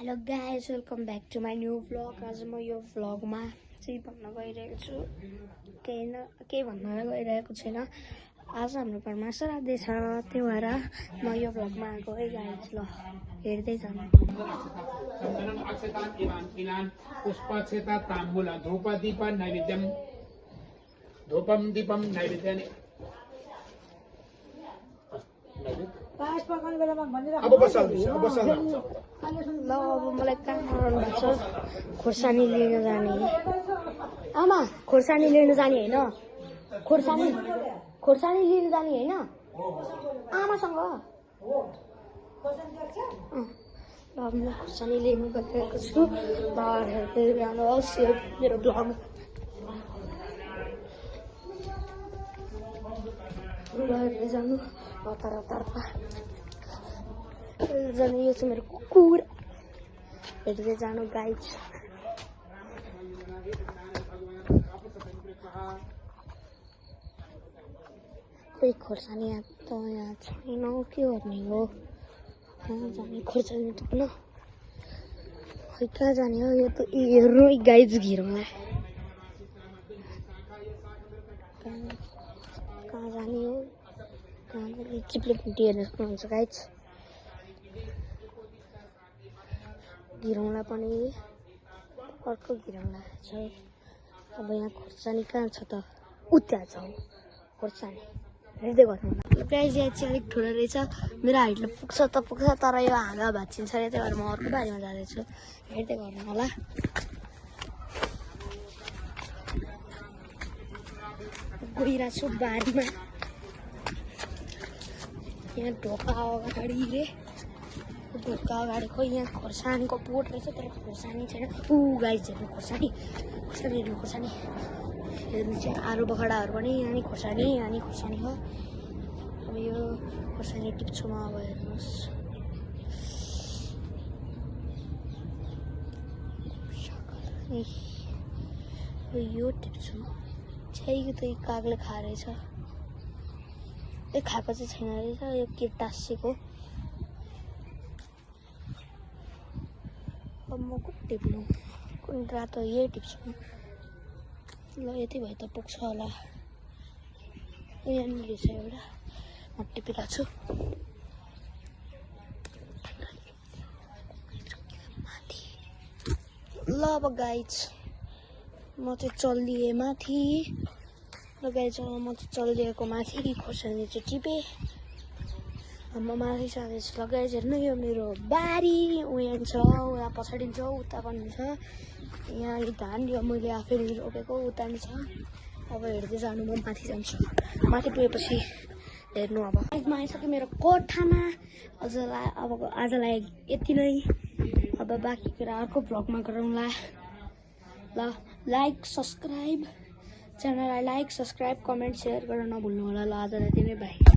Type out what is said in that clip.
Hello guys, welcome back to my new vlog. आज म यो भ्लगमा चाहिँ भन्न गइरहेको छु केही भन्न गइरहेको छैन। आज हाम्रो घरमा श्राद्धै छ, त्यही भएर म यो भ्लगमा आएको है गाइज। ल हेर्दै जानु। ल अब मलाई काम गराउनु भएको छ, खोर्सानी लिन जाने। आमा खोर्सानी लिन जाने होइन, खोर्सानी लिन जाने होइन आमासँग। ल म खोर्सानी लिनु गइरहेको छु। ल हेर्दै जानुहोस् यो मेरो भ्लग। हेर्दै जानु हतार जानु। यो चाहिँ मेरो कुकुर, हेर्दै जानु गाइज। खोइ खोर्सानी यहाँ छैन, के गर्ने हो? कहाँ जाने खोर्सानी टिप्न? खोइ कहाँ जाने हो? यो त हेर्नु गाइज घिरौँला। कहाँ जाने हो? कहाँ जाने? चिप्ले पुटी हेर्न सक्नुहुन्छ गाइज। घिरौँला पनि अर्को घिरौँला छ। अब यहाँ खोर्सानी कहाँ छ त? उता छ खोर्सानी, हेर्दै गर्नु। गाइज यहाँ चाहिँ अलिक ठुलो रहेछ, मेरो हाइटले पुग्छ त पुग्छ, तर यो हाँगा भाँचिन्छ अरे, त्यही भएर म अर्को बारीमा जाँदैछु। हेर्दै गर्नु होला। गइरहेको छु बारीमा। यहाँ ढोका अगाडि रे, ढोका अगाडि खोइ यहाँ खोर्सानीको बोट रहेछ, तर खोर्सानी छैन। गाइज हेर्नु खोर्सानी हेर्नु चाहिँ आलु बखडाहरू पनि यहाँ नि खोर्सानी हो। अब यो खोर्सानी टिप्छु म। अब हेर्नुहोस् यो टिप्छु छै। त कागले खाएछ, खाएको चाहिँ छैन रहेछ, यो के टाँसेको। अब म कुन टिप्नु, कुन रातो यही टिप्छु। ल यति भए त पुग्छ होला। यहाँनिर रहेछ एउटा, म टिपिरहेको छु। ल अब गाइज म चाहिँ चल्दिएँ माथि। ल गाइज म चाहिँ चल्दिएको माथि, खोर्सानी चाहिँ टिपेँ। म माथि जाँदैछु। ल गाइज हेर्नु यो मेरो बारी उयो छ, उता पछाडि छ, उता पनि छ। यहाँ धान यो मैले आफै रोपेको उता नि छ। अब हेर्दै जानु, म माथि जान्छु। माथि पुगेपछि हेर्नु। अब आइजमा आइसक्यो मेरो कोठामा। अब आजलाई यति नै। अब बाँकी कुरा अर्को भ्लगमा गरौँला। ल लाइक सब्सक्राइब, च्यानललाई लाइक सब्सक्राइब कमेन्ट सेयर गर्न नभुल्नु होला। ल आजलाई यति नै, बाई।